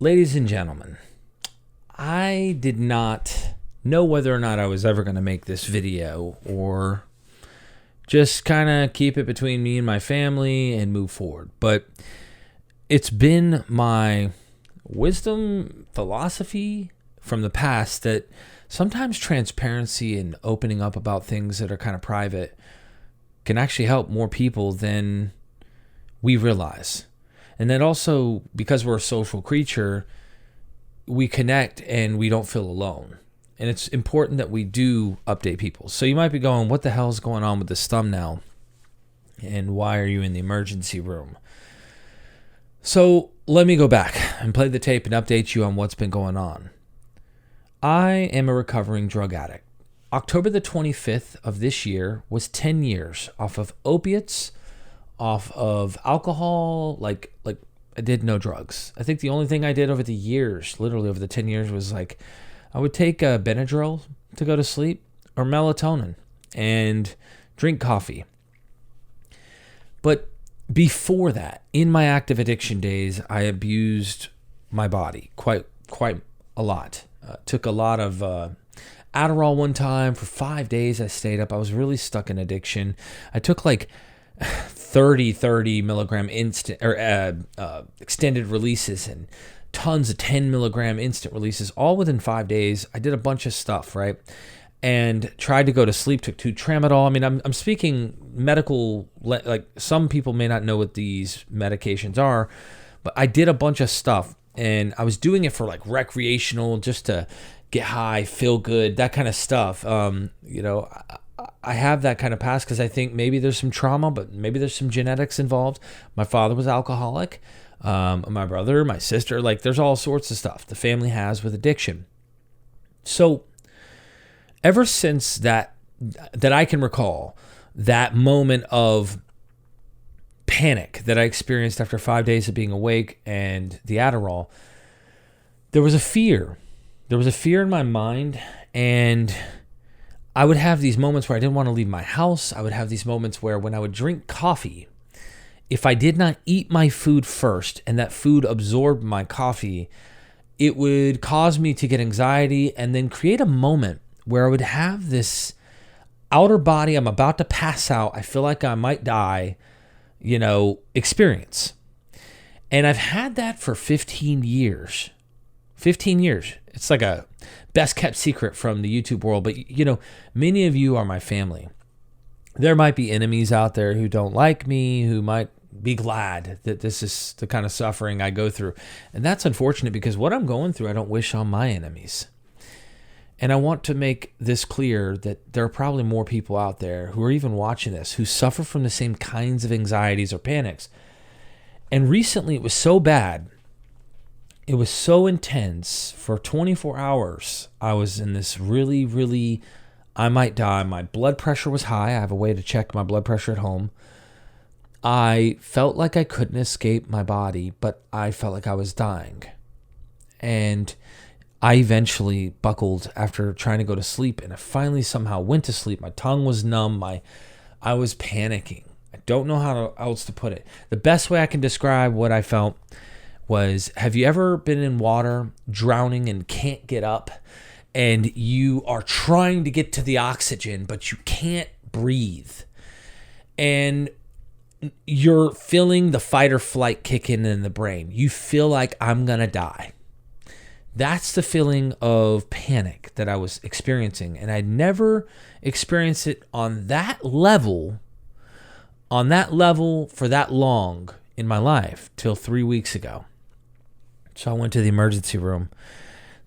Ladies and gentlemen, I did not know whether or not I was ever going to make this video or just kind of keep it between me and my family and move forward. But it's been my wisdom philosophy from the past that sometimes transparency and opening up about things that are kind of private can actually help more people than we realize. And then also, because we're a social creature, we connect and we don't feel alone. And it's important that we do update people. So you might be going, what the hell is going on with this thumbnail? And why are you in the emergency room? So let me go back and play the tape and update you on what's been going on. I am a recovering drug addict. October the 25th of this year was 10 years off of opiates, off of alcohol, like I did no drugs. I think the only thing I did over the years, literally over the 10 years, was like I would take Benadryl to go to sleep or melatonin and drink coffee. But before that, in my active addiction days, I abused my body quite a lot. Took a lot of Adderall one time for 5 days. I stayed up. I was really stuck in addiction. I took like 30 milligram instant or extended releases and tons of 10 milligram instant releases all within 5 days. I did a bunch of stuff, right? And tried to go to sleep, took 2 tramadol. I mean, I'm speaking medical, like some people may not know what these medications are, but I did a bunch of stuff and I was doing it for like recreational, just to get high, feel good, that kind of stuff. I have that kind of past because I think maybe there's some trauma, but maybe there's some genetics involved. My father was alcoholic. My brother, my sister, like there's all sorts of stuff the family has with addiction. So ever since that I can recall, that moment of panic that I experienced after 5 days of being awake and the Adderall, there was a fear. There was a fear in my mind, and I would have these moments where I didn't want to leave my house. I would have these moments where when I would drink coffee, if I did not eat my food first and that food absorbed my coffee, it would cause me to get anxiety and then create a moment where I would have this outer body, I'm about to pass out, I feel like I might die, experience. And I've had that for 15 years. 15 years. It's like a best kept secret from the YouTube world, but many of you are my family. There might be enemies out there who don't like me, who might be glad that this is the kind of suffering I go through. And that's unfortunate because what I'm going through, I don't wish on my enemies. And I want to make this clear that there are probably more people out there who are even watching this who suffer from the same kinds of anxieties or panics. And recently it was so bad. It was so intense. For 24 hours, I was in this really, I might die. My blood pressure was high. I have a way to check my blood pressure at home. I felt like I couldn't escape my body, but I felt like I was dying. And I eventually buckled after trying to go to sleep, and I finally somehow went to sleep. My tongue was numb. I was panicking. I don't know how else to put it. The best way I can describe what I felt was, have you ever been in water, drowning and can't get up, and you are trying to get to the oxygen, but you can't breathe, and you're feeling the fight or flight kick in the brain. You feel like I'm going to die. That's the feeling of panic that I was experiencing. And I'd never experienced it on that level for that long in my life till 3 weeks ago. So I went to the emergency room.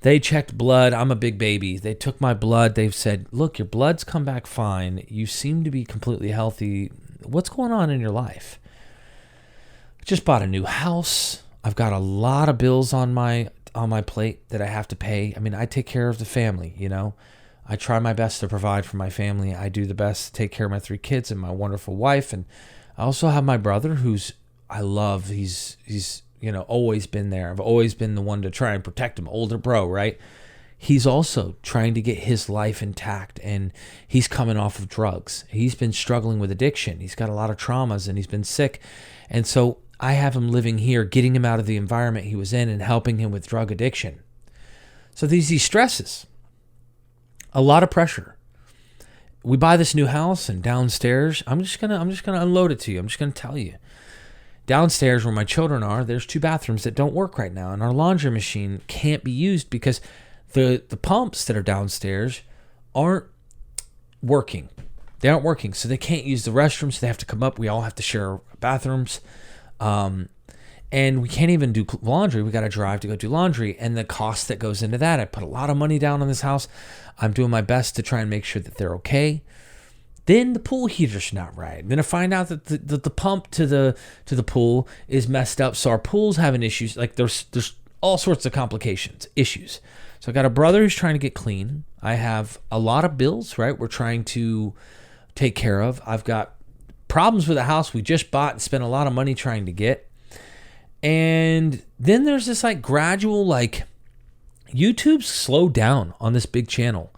They checked blood. I'm a big baby. They took my blood. They've said, look, your blood's come back fine. You seem to be completely healthy. What's going on in your life? I just bought a new house. I've got a lot of bills on my plate that I have to pay. I mean, I take care of the family, I try my best to provide for my family. I do the best to take care of my 3 kids and my wonderful wife. And I also have my brother who's I love. He's always been there. I've always been the one to try and protect him. Older bro, right? He's also trying to get his life intact, and he's coming off of drugs. He's been struggling with addiction. He's got a lot of traumas, and he's been sick. And so I have him living here, getting him out of the environment he was in and helping him with drug addiction. So these stresses, a lot of pressure. We buy this new house, and downstairs, I'm just gonna unload it to you. I'm just gonna tell you. Downstairs where my children are, there's 2 bathrooms that don't work right now, and our laundry machine can't be used because the pumps that are downstairs aren't working. They aren't working, so they can't use the restrooms. So they have to come up. We all have to share bathrooms. And we can't even do laundry. We got to drive to go do laundry, and the cost that goes into that. I put a lot of money down on this house. I'm doing my best to try and make sure that they're okay. Then the pool heater's not right. Then I find out that the pump to the pool is messed up, so our pool's having issues. Like there's all sorts of complications, issues. So I got a brother who's trying to get clean. I have a lot of bills, right? We're trying to take care of. I've got problems with a house we just bought and spent a lot of money trying to get. And then there's this like gradual, like YouTube's slowed down on this big channel.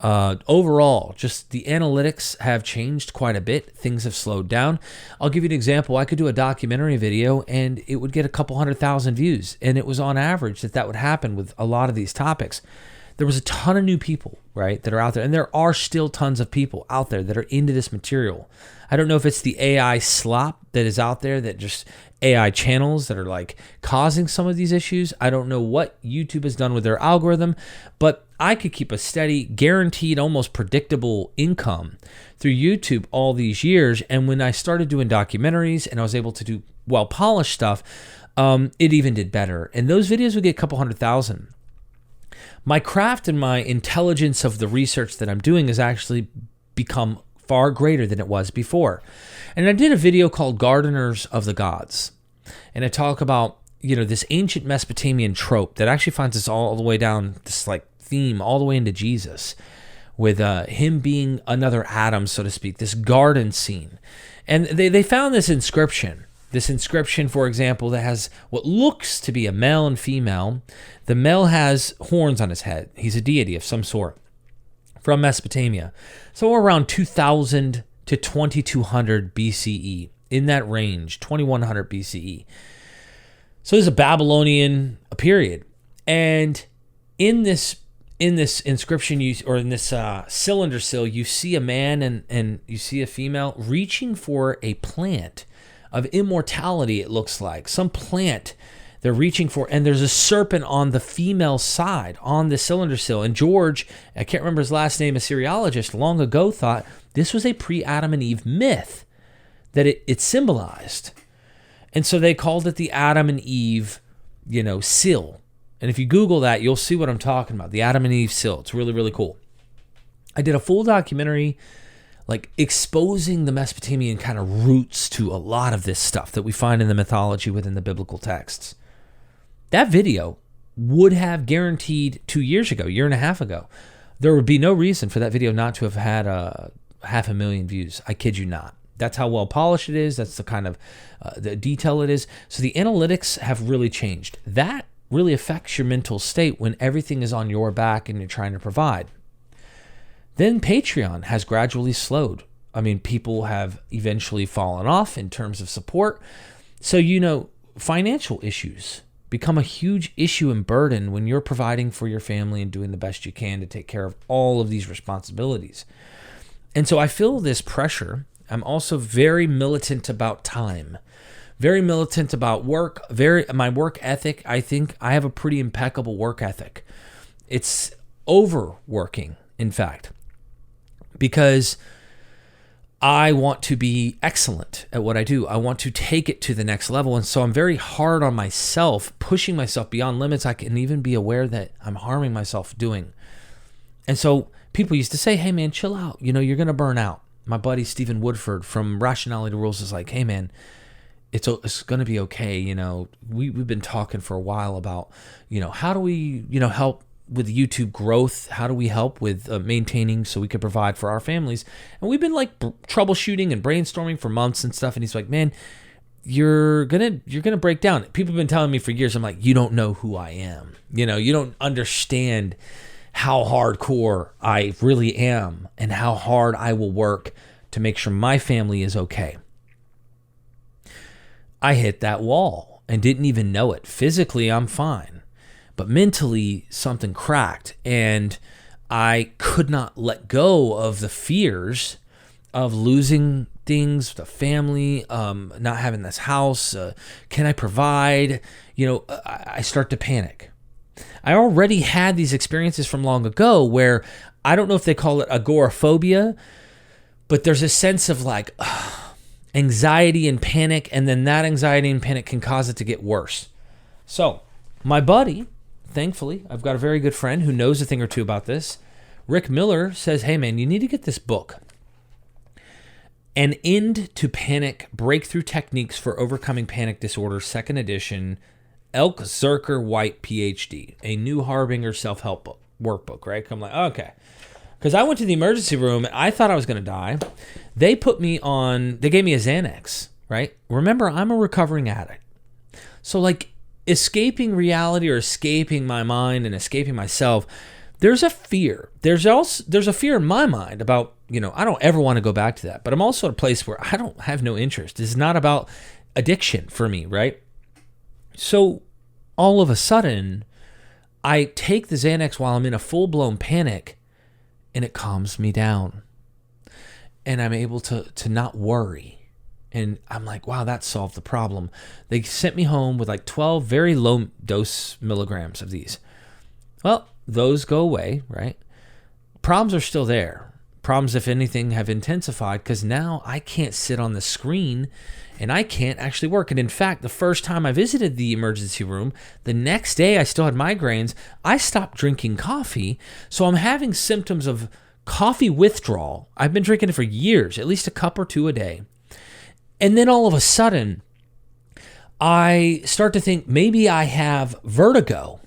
Overall, just the analytics have changed quite a bit. Things have slowed down. I'll give you an example. I could do a documentary video and it would get a couple 100,000 views. And it was on average that would happen with a lot of these topics. There was a ton of new people, right, that are out there. And there are still tons of people out there that are into this material. I don't know if it's the AI slop that is out there, that just AI channels that are like causing some of these issues. I don't know what YouTube has done with their algorithm, but I could keep a steady, guaranteed, almost predictable income through YouTube all these years. And when I started doing documentaries and I was able to do well-polished stuff, it even did better. And those videos would get a couple 100,000. My craft and my intelligence of the research that I'm doing has actually become far greater than it was before. And I did a video called Gardeners of the Gods. And I talk about, this ancient Mesopotamian trope that actually finds us all the way down, this like theme all the way into Jesus, with him being another Adam, so to speak, this garden scene. And they found this inscription, for example, that has what looks to be a male and female. The male has horns on his head. He's a deity of some sort from Mesopotamia. So around 2000 to 2200 BCE, in that range, 2100 BCE. So there's a Babylonian period. And in this inscription, in this cylinder sill, you see a man and you see a female reaching for a plant of immortality, it looks like. Some plant they're reaching for, and there's a serpent on the female side on the cylinder sill. And George, I can't remember his last name, a Syriologist, long ago thought this was a pre-Adam and Eve myth that it symbolized. And so they called it the Adam and Eve, sill. And if you Google that, you'll see what I'm talking about, the Adam and Eve sill. It's really, really cool. I did a full documentary like exposing the Mesopotamian kind of roots to a lot of this stuff that we find in the mythology within the biblical texts. That video would have guaranteed 2 years ago, year and a half ago, there would be no reason for that video not to have had 500,000 views. I kid you not. That's how well polished it is. That's the kind of the detail it is. So the analytics have really changed. That really affects your mental state when everything is on your back and you're trying to provide. Then Patreon has gradually slowed. I mean, people have eventually fallen off in terms of support. So, financial issues become a huge issue and burden when you're providing for your family and doing the best you can to take care of all of these responsibilities. And so I feel this pressure. I'm also very militant about time, very militant about work, my work ethic. I think I have a pretty impeccable work ethic. It's overworking, in fact, because I want to be excellent at what I do. I want to take it to the next level. And so I'm very hard on myself, pushing myself beyond limits I can even be aware that I'm harming myself doing. And so people used to say, hey man, chill out. You're going to burn out. My buddy Stephen Woodford from Rationality Rules is like, hey man, it's going to be okay. We've been talking for a while about, how do we, help with YouTube growth? How do we help with maintaining so we could provide for our families? And we've been like troubleshooting and brainstorming for months and stuff. And he's like, man, you're gonna break down. People have been telling me for years. I'm like, you don't know who I am. You don't understand how hardcore I really am and how hard I will work to make sure my family is okay. I hit that wall and didn't even know it. Physically, I'm fine, but mentally something cracked, and I could not let go of the fears of losing things, the family, not having this house. Can I provide? I start to panic. I already had these experiences from long ago where I don't know if they call it agoraphobia, but there's a sense of like anxiety and panic, and then that anxiety and panic can cause it to get worse. So my buddy, thankfully, I've got a very good friend who knows a thing or two about this. Rick Miller says, hey man, you need to get this book. An End to Panic, Breakthrough Techniques for Overcoming Panic Disorder, 2nd edition, Elk Zerker White, PhD, a New Harbinger self-help book, workbook, right? I'm like, okay. Because I went to the emergency room, and I thought I was going to die. They gave me a Xanax, right? Remember, I'm a recovering addict. So like escaping reality or escaping my mind and escaping myself, there's a fear. There's a fear in my mind about, I don't ever want to go back to that. But I'm also at a place where I don't have no interest. It's not about addiction for me, right? So all of a sudden, I take the Xanax while I'm in a full-blown panic, and it calms me down. And I'm able to not worry. And I'm like, wow, that solved the problem. They sent me home with like 12 very low dose milligrams of these. Well, those go away, right? Problems are still there. Problems, if anything, have intensified because now I can't sit on the screen and I can't actually work. And in fact, the first time I visited the emergency room, the next day I still had migraines. I stopped drinking coffee. So I'm having symptoms of coffee withdrawal. I've been drinking it for years, at least a cup or two a day. And then all of a sudden, I start to think maybe I have vertigo.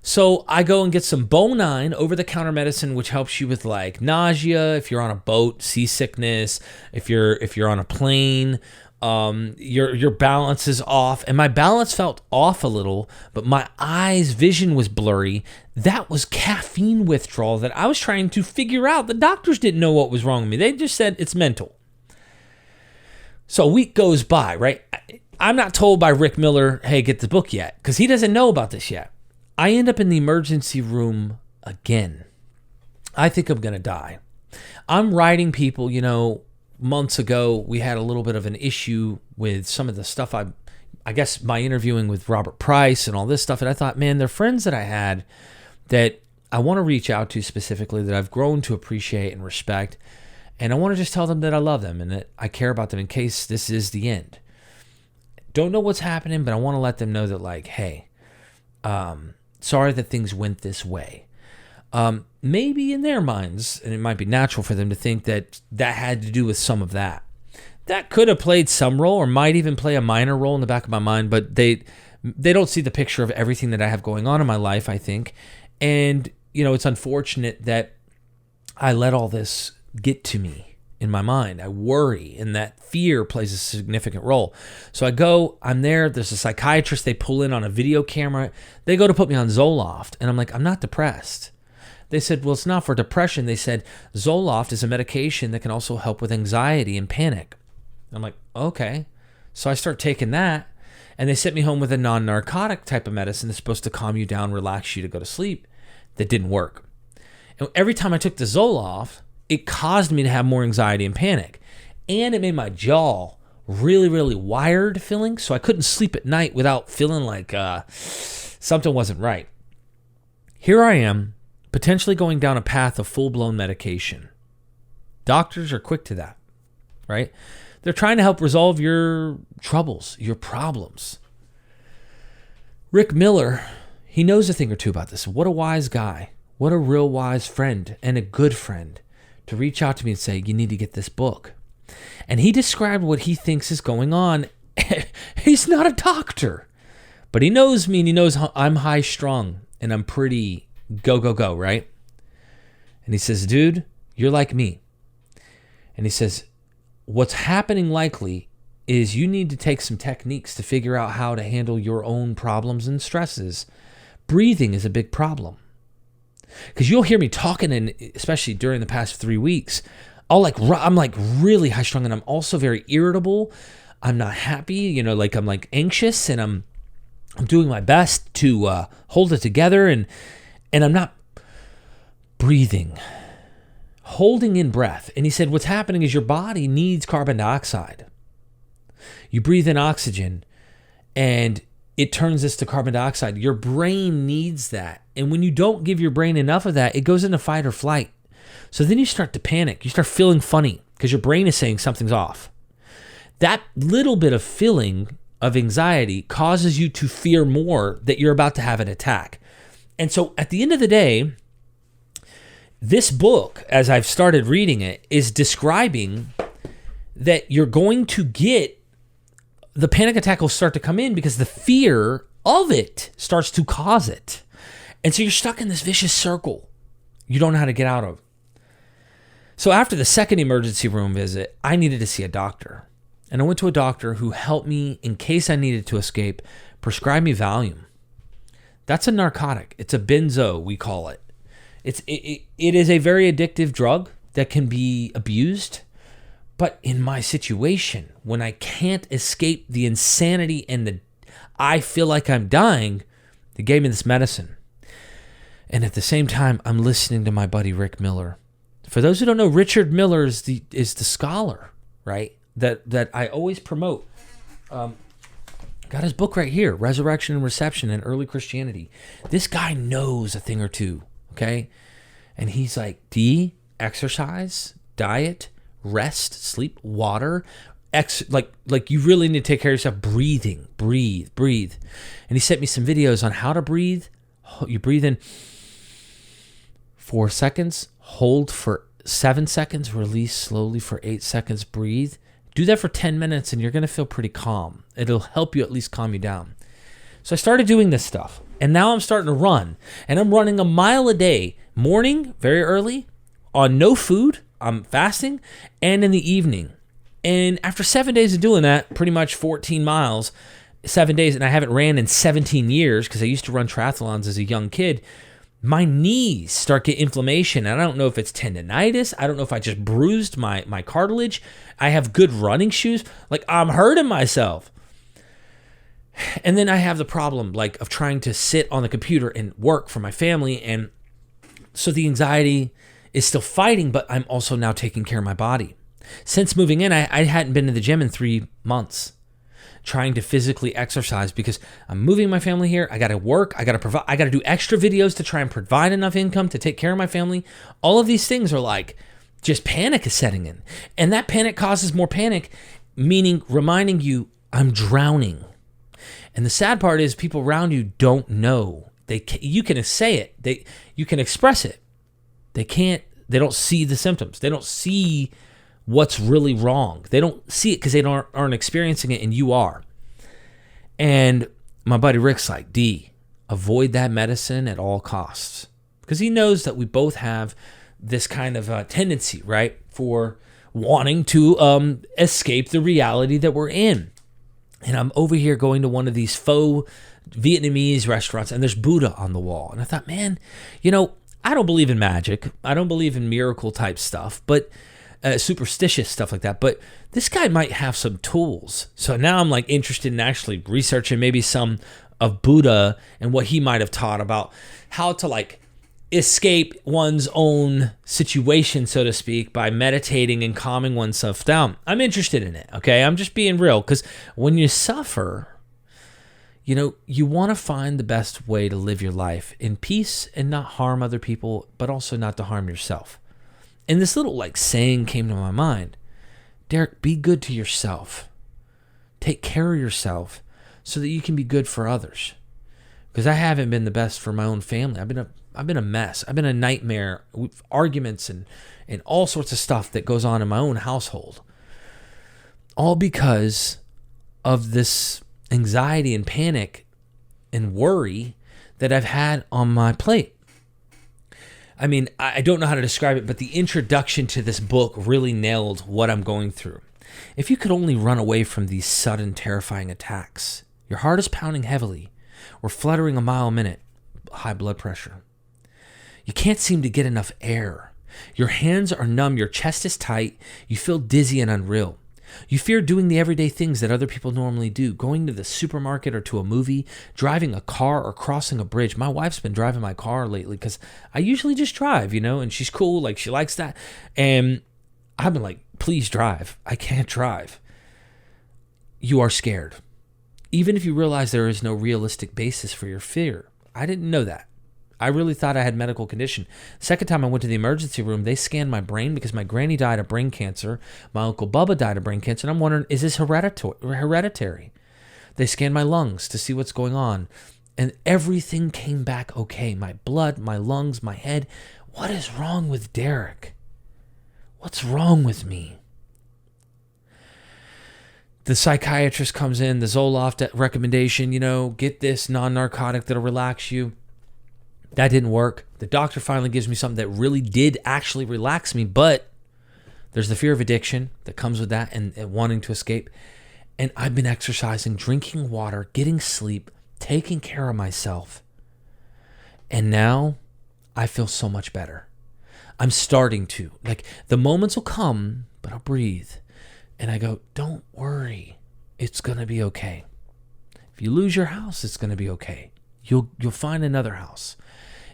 So I go and get some Bonine over-the-counter medicine, which helps you with like nausea, if you're on a boat, seasickness, if you're on a plane, your balance is off. And my balance felt off a little, but my vision was blurry. That was caffeine withdrawal that I was trying to figure out. The doctors didn't know what was wrong with me. They just said it's mental. So a week goes by, right? I'm not told by Rick Miller, hey, get the book yet, because he doesn't know about this yet. I end up in the emergency room again. I think I'm going to die. I'm writing people, months ago, we had a little bit of an issue with some of the stuff I guess my interviewing with Robert Price and all this stuff. And I thought, man, they're friends that I had that I want to reach out to specifically, that I've grown to appreciate and respect. And I want to just tell them that I love them and that I care about them in case this is the end. Don't know what's happening, but I want to let them know that like, hey, sorry that things went this way. Maybe in their minds, and it might be natural for them to think that had to do with some of that. That could have played some role or might even play a minor role in the back of my mind, but they don't see the picture of everything that I have going on in my life, I think. And, it's unfortunate that I let all this get to me in my mind. I worry, and that fear plays a significant role. So I go, I'm there, there's a psychiatrist they pull in on a video camera. They go to put me on Zoloft, and I'm like, I'm not depressed. They said, well, it's not for depression. They said, Zoloft is a medication that can also help with anxiety and panic. I'm like, okay. So I start taking that, and they sent me home with a non-narcotic type of medicine that's supposed to calm you down, relax you to go to sleep. That didn't work. And every time I took the Zoloft, it caused me to have more anxiety and panic. And it made my jaw really, really wired feeling, so I couldn't sleep at night without feeling like something wasn't right. Here I am, potentially going down a path of full-blown medication. Doctors are quick to that, right? They're trying to help resolve your troubles, your problems. Rick Miller, he knows a thing or two about this. What a wise guy. What a real wise friend and a good friend to reach out to me and say, you need to get this book. And he described what he thinks is going on. He's not a doctor, but he knows me and he knows how I'm high strung and I'm pretty go, right? And he says, dude, you're like me. And he says, what's happening likely is you need to take some techniques to figure out how to handle your own problems and stresses. Breathing is a big problem. Because you'll hear me talking, and especially during the past 3 weeks, I'm like really high strung, and I'm also very irritable. I'm not happy, like I'm like anxious, and I'm doing my best to hold it together, and I'm not breathing, holding in breath. And he said, what's happening is your body needs carbon dioxide. You breathe in oxygen and it turns this to carbon dioxide. Your brain needs that. And when you don't give your brain enough of that, it goes into fight or flight. So then you start to panic. You start feeling funny because your brain is saying something's off. That little bit of feeling of anxiety causes you to fear more that you're about to have an attack. And so at the end of the day, this book, as I've started reading it, is describing that you're going to get, the panic attack will start to come in because the fear of it starts to cause it. And so you're stuck in this vicious circle you don't know how to get out of. So after the second emergency room visit, I needed to see a doctor. And I went to a doctor who helped me, in case I needed to escape, prescribe me Valium. That's a narcotic. It's a benzo, we call it. It is a very addictive drug that can be abused. But in my situation, when I can't escape the insanity and I feel like I'm dying, they gave me this medicine. And at the same time, I'm listening to my buddy Rick Miller. For those who don't know, Richard Miller is the scholar, right? That I always promote. Got his book right here, Resurrection and Reception in Early Christianity. This guy knows a thing or two, okay? And he's like, exercise, diet, rest, sleep, water, like you really need to take care of yourself. Breathing, breathe. And he sent me some videos on how to breathe. You breathe in 4 seconds, hold for 7 seconds, release slowly for 8 seconds, breathe. Do that for 10 minutes and you're going to feel pretty calm. It'll help you at least calm you down. So I started doing this stuff, and now I'm starting to run, and I'm running a mile a day, morning, very early, on no food. I'm fasting, and in the evening. And after 7 days of doing that, pretty much 14 miles, 7 days, and I haven't ran in 17 years because I used to run triathlons as a young kid, my knees start getting inflammation. And I don't know if it's tendonitis. I don't know if I just bruised my cartilage. I have good running shoes. Like, I'm hurting myself. And then I have the problem of trying to sit on the computer and work for my family. And so the anxiety is still fighting, but I'm also now taking care of my body. Since moving in, I hadn't been to the gym in 3 months, trying to physically exercise because I'm moving my family here. I got to work. I got to provide. I got to do extra videos to try and provide enough income to take care of my family. All of these things are just panic is setting in. And that panic causes more panic, meaning reminding you, I'm drowning. And the sad part is people around you don't know. You can say it. You can express it. They don't see the symptoms. They don't see what's really wrong. They don't see it because they aren't experiencing it, and you are. And my buddy Rick's like, avoid that medicine at all costs. Because he knows that we both have this kind of tendency, right, for wanting to escape the reality that we're in. And I'm over here going to one of these faux Vietnamese restaurants, and there's Buddha on the wall. And I thought, man, I don't believe in magic. I don't believe in miracle type stuff, but superstitious stuff like that. But this guy might have some tools. So now I'm interested in actually researching maybe some of Buddha and what he might have taught about how to escape one's own situation, so to speak, by meditating and calming oneself down. I'm interested in it, okay? I'm just being real, because when you suffer, you want to find the best way to live your life in peace and not harm other people, but also not to harm yourself. And this little saying came to my mind. Derek, be good to yourself. Take care of yourself so that you can be good for others. Because I haven't been the best for my own family. I've been a mess. I've been a nightmare with arguments and all sorts of stuff that goes on in my own household. All because of this anxiety and panic and worry that I've had on my plate. I mean, I don't know how to describe it, but the introduction to this book really nailed what I'm going through. If you could only run away from these sudden, terrifying attacks, your heart is pounding heavily or fluttering a mile a minute, high blood pressure. You can't seem to get enough air. Your hands are numb, your chest is tight, you feel dizzy and unreal. You fear doing the everyday things that other people normally do, going to the supermarket or to a movie, driving a car or crossing a bridge. My wife's been driving my car lately because I usually just drive, and she's cool. Like, she likes that. And I've been like, please drive. I can't drive. You are scared. Even if you realize there is no realistic basis for your fear. I didn't know that. I really thought I had medical condition. Second time I went to the emergency room, they scanned my brain because my granny died of brain cancer. My uncle Bubba died of brain cancer. And I'm wondering, is this hereditary? They scanned my lungs to see what's going on. And everything came back okay. My blood, my lungs, my head. What is wrong with Derek? What's wrong with me? The psychiatrist comes in, the Zoloft recommendation, get this non-narcotic that'll relax you. That didn't work. The doctor finally gives me something that really did actually relax me, but there's the fear of addiction that comes with that and wanting to escape. And I've been exercising, drinking water, getting sleep, taking care of myself. And now I feel so much better. I'm starting to. Like, the moments will come, but I'll breathe. And I go, don't worry. It's going to be okay. If you lose your house, it's going to be okay. You'll find another house.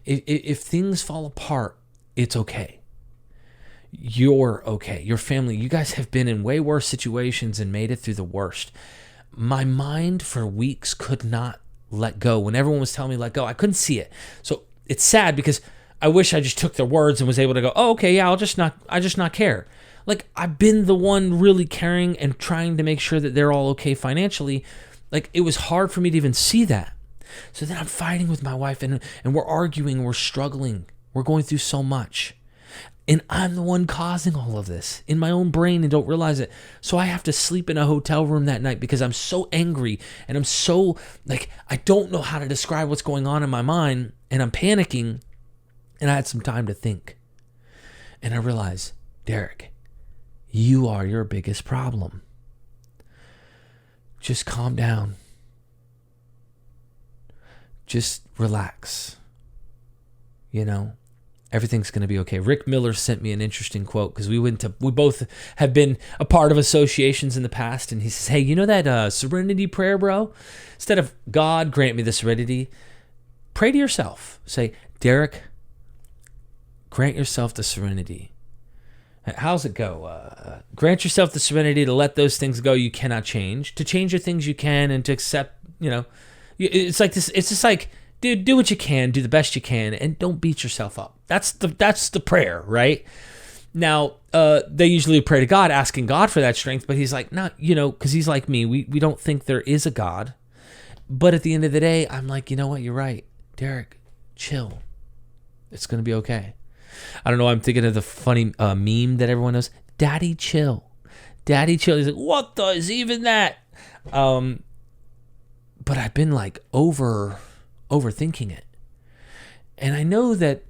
If things fall apart, it's okay. You're okay. Your family, you guys have been in way worse situations and made it through the worst. My mind for weeks could not let go. When everyone was telling me let go, I couldn't see it. So it's sad because I wish I just took their words and was able to go, oh, okay, yeah, I just not care. Like, I've been the one really caring and trying to make sure that they're all okay financially. Like, it was hard for me to even see that. So then I'm fighting with my wife and we're arguing, we're struggling, we're going through so much. And I'm the one causing all of this in my own brain and don't realize it. So I have to sleep in a hotel room that night because I'm so angry and I'm so, like, I don't know how to describe what's going on in my mind and I'm panicking. And I had some time to think. And I realized, Derek, you are your biggest problem. Just calm down. Just relax. Everything's going to be okay. Rick Miller sent me an interesting quote because we both have been a part of associations in the past. And he says, hey, that serenity prayer, bro? Instead of God, grant me the serenity, pray to yourself. Say, Derek, grant yourself the serenity. How's it go? Grant yourself the serenity to let those things go you cannot change, to change the things you can, and to accept, it's like this. It's just like, dude, do what you can, do the best you can, and don't beat yourself up. That's the prayer, right? Now, they usually pray to God, asking God for that strength, but he's like, not, because he's like me. We don't think there is a God. But at the end of the day, I'm like, you know what? You're right. Derek, chill. It's going to be okay. I don't know. I'm thinking of the funny meme that everyone knows. Daddy, chill. Daddy, chill. He's like, what the is even that? But I've been like overthinking it. And I know that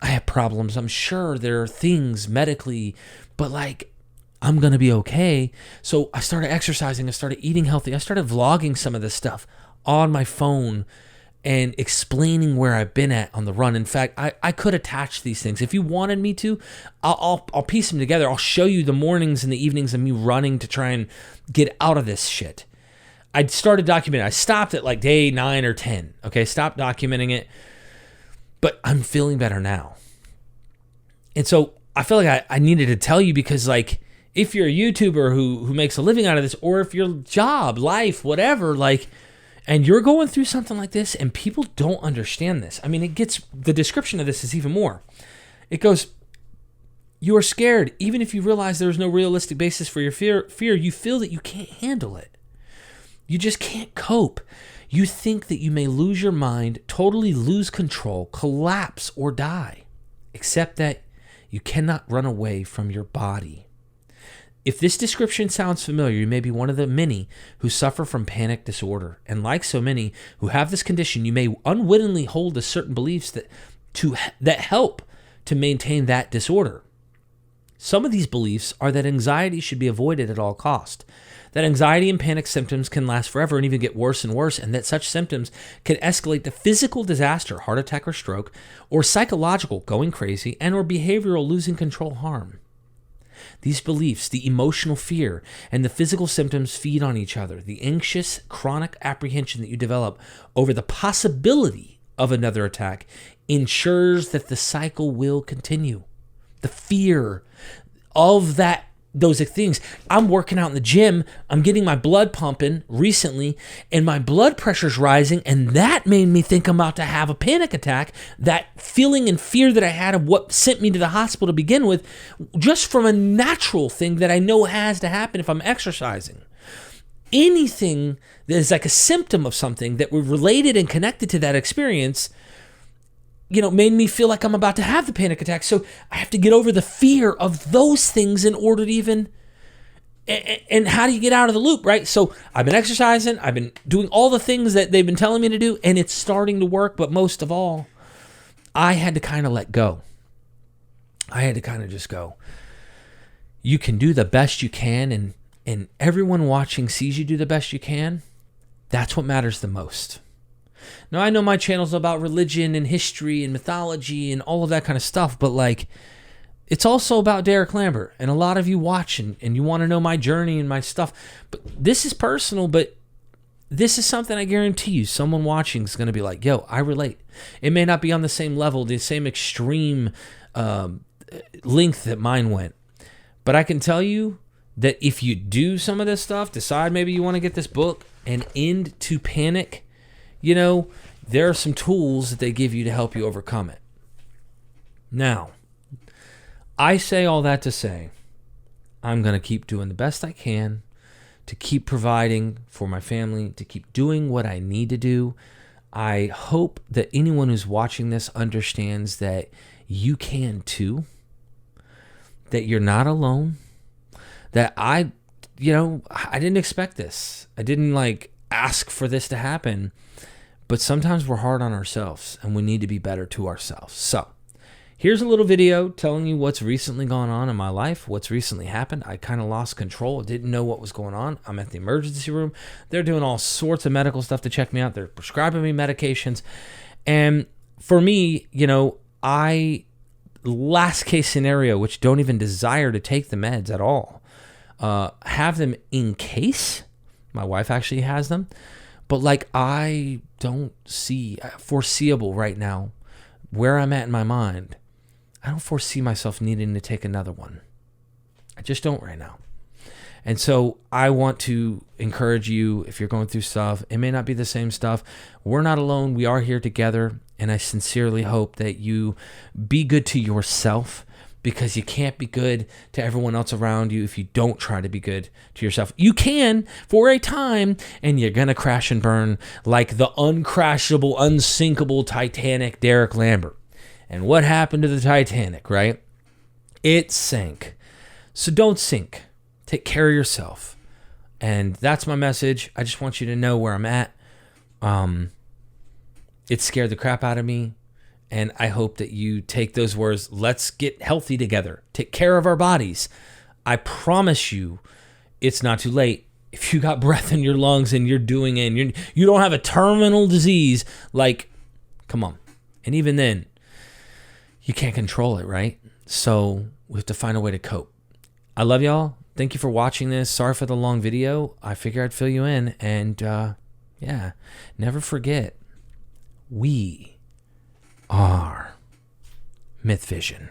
I have problems. I'm sure there are things medically, but like, I'm going to be okay. So I started exercising. I started eating healthy. I started vlogging some of this stuff on my phone and explaining where I've been at on the run. In fact, I could attach these things. If you wanted me to, I'll piece them together. I'll show you the mornings and the evenings of me running to try and get out of this shit. I started documenting. I stopped at like day 9 or 10. Okay, stopped documenting it. But I'm feeling better now. And so I feel like I needed to tell you because, like, if you're a YouTuber who makes a living out of this, or if your job, life, whatever, like, and you're going through something like this and people don't understand this. I mean, the description of this is even more. It goes, you are scared. Even if you realize there's no realistic basis for your fear, you feel that you can't handle it. You just can't cope. You think that you may lose your mind, totally lose control, collapse, or die, except that you cannot run away from your body. If this description sounds familiar, you may be one of the many who suffer from panic disorder. And like so many who have this condition, you may unwittingly hold to certain beliefs that help to maintain that disorder. Some of these beliefs are that anxiety should be avoided at all cost, that anxiety and panic symptoms can last forever and even get worse and worse, and that such symptoms can escalate to physical disaster, heart attack or stroke, or psychological, going crazy, and or behavioral, losing control harm. These beliefs, the emotional fear, and the physical symptoms feed on each other. The anxious, chronic apprehension that you develop over the possibility of another attack ensures that the cycle will continue. The fear of those things. I'm working out in the gym. I'm getting my blood pumping recently, and my blood pressure's rising, and that made me think I'm about to have a panic attack. That feeling and fear that I had of what sent me to the hospital to begin with, just from a natural thing that I know has to happen if I'm exercising. Anything that is like a symptom of something that were related and connected to that experience, made me feel like I'm about to have the panic attack. So I have to get over the fear of those things in order to even, and how do you get out of the loop, right? So I've been exercising, I've been doing all the things that they've been telling me to do, and it's starting to work. But most of all, I had to kind of let go. I had to kind of just go. You can do the best you can, and everyone watching sees you do the best you can. That's what matters the most. Now, I know my channel's about religion and history and mythology and all of that kind of stuff, but it's also about Derek Lambert, and a lot of you watch and you want to know my journey and my stuff. But this is personal, but this is something I guarantee you someone watching is going to be like, yo, I relate. It may not be on the same level, the same extreme length that mine went, but I can tell you that if you do some of this stuff, decide maybe you want to get this book, and End to Panic, there are some tools that they give you to help you overcome it. Now, I say all that to say, I'm going to keep doing the best I can to keep providing for my family, to keep doing what I need to do. I hope that anyone who's watching this understands that you can too, that you're not alone, that I didn't expect this. I didn't ask for this to happen. But sometimes we're hard on ourselves, and we need to be better to ourselves. So here's a little video telling you what's recently gone on in my life, what's recently happened. I kind of lost control, didn't know what was going on. I'm at the emergency room. They're doing all sorts of medical stuff to check me out. They're prescribing me medications. And for me, last case scenario, which don't even desire to take the meds at all, have them in case. My wife actually has them. But I don't see foreseeable right now where I'm at in my mind. I don't foresee myself needing to take another one. I just don't right now. And so I want to encourage you, if you're going through stuff, it may not be the same stuff. We're not alone. We are here together. And I sincerely hope that you be good to yourself, because you can't be good to everyone else around you if you don't try to be good to yourself. You can for a time, and you're going to crash and burn like the uncrashable, unsinkable Titanic Derek Lambert. And what happened to the Titanic, right? It sank. So don't sink. Take care of yourself. And that's my message. I just want you to know where I'm at. It scared the crap out of me. And I hope that you take those words, let's get healthy together, take care of our bodies. I promise you, it's not too late. If you got breath in your lungs and you're doing it, and you don't have a terminal disease, come on. And even then, you can't control it, right? So we have to find a way to cope. I love y'all. Thank you for watching this. Sorry for the long video. I figure I'd fill you in. And never forget, we are Myth Vision.